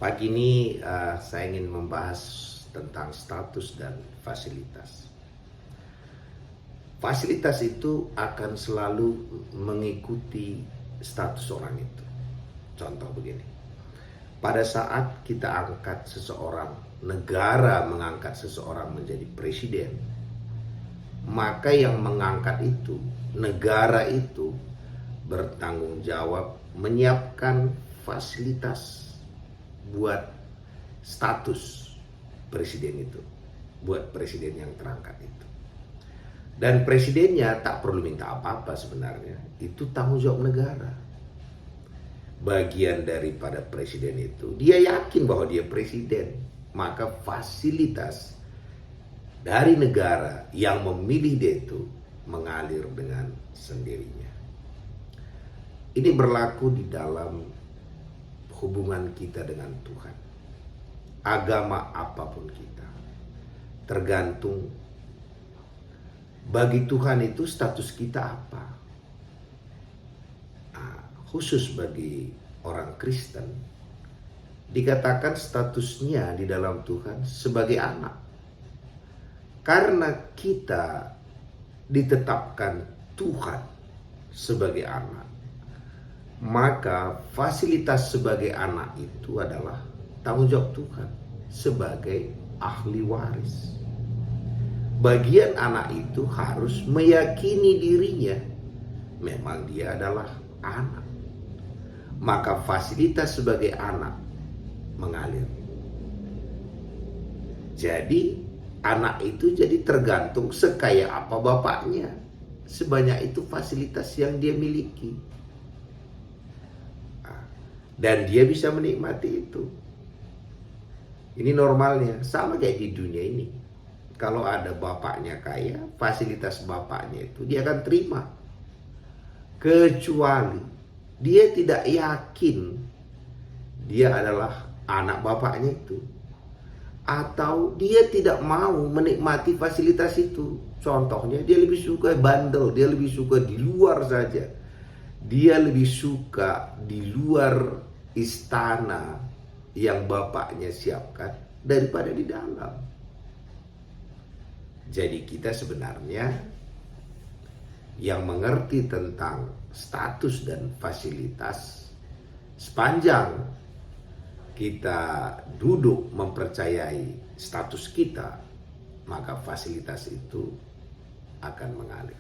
Pagi ini saya ingin membahas tentang status dan fasilitas. Fasilitas itu akan selalu mengikuti status orang itu. Contoh begini, pada saat kita angkat seseorang, negara mengangkat seseorang menjadi presiden, maka yang mengangkat itu, negara itu bertanggung jawab menyiapkan fasilitas buat status presiden itu, buat presiden yang terangkat itu. Dan presidennya tak perlu minta apa-apa sebenarnya, itu tanggung jawab negara. Bagian daripada presiden itu, dia yakin bahwa dia presiden, maka fasilitas dari negara yang memilih dia itu mengalir dengan sendirinya. Ini berlaku di dalam hubungan kita dengan Tuhan. Agama apapun kita, tergantung bagi Tuhan itu status kita apa. Khusus bagi orang Kristen, dikatakan statusnya di dalam Tuhan sebagai anak. Karena kita ditetapkan Tuhan sebagai anak, maka fasilitas sebagai anak itu adalah tanggung jawab Tuhan sebagai ahli waris. Bagian anak itu harus meyakini dirinya memang dia adalah anak. Maka fasilitas sebagai anak mengalir. Jadi anak itu jadi tergantung sekaya apa bapaknya. Sebanyak itu fasilitas yang dia miliki. Dan dia bisa menikmati itu. Ini normalnya, sama kayak di dunia ini. Kalau ada bapaknya kaya, fasilitas bapaknya itu dia akan terima. Kecuali dia tidak yakin dia adalah anak bapaknya itu. Atau dia tidak mau menikmati fasilitas itu. Contohnya dia lebih suka bandel, dia lebih suka di luar saja. Dia lebih suka di luar istana yang bapaknya siapkan daripada di dalam. Jadi kita sebenarnya yang mengerti tentang status dan fasilitas, sepanjang kita duduk mempercayai status kita, maka fasilitas itu akan mengalir.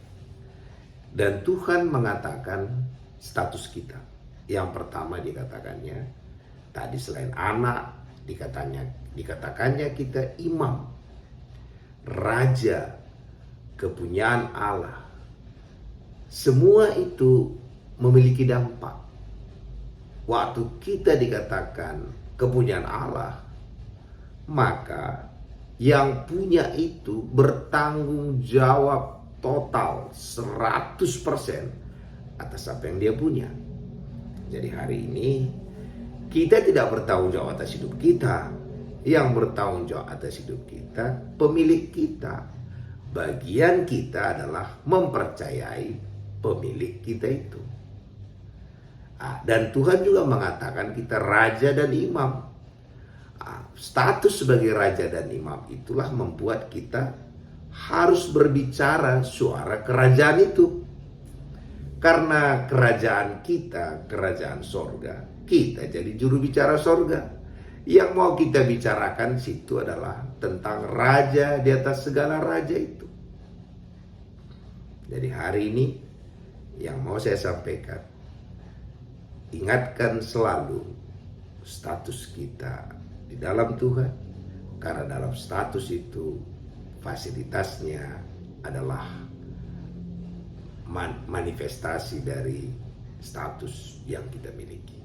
Dan Tuhan mengatakan status kita. Yang pertama dikatakannya, tadi selain anak, dikatakannya kita imam, raja, kepunyaan Allah. Semua itu memiliki dampak. Waktu kita dikatakan kepunyaan Allah, maka yang punya itu bertanggung jawab total 100% atas apa yang dia punya. Jadi hari ini kita tidak bertanggung jawab atas hidup kita. Yang bertanggung jawab atas hidup kita, pemilik kita. Bagian kita adalah mempercayai pemilik kita itu. Dan Tuhan juga mengatakan kita raja dan imam. Status sebagai raja dan imam itulah membuat kita harus berbicara suara kerajaan itu. Karena kerajaan kita, kerajaan sorga, kita jadi juru bicara sorga. Yang mau kita bicarakan situ adalah tentang raja di atas segala raja itu. Jadi hari ini yang mau saya sampaikan, ingatkan selalu status kita di dalam Tuhan. Karena dalam status itu fasilitasnya adalah manifestasi dari status yang kita miliki.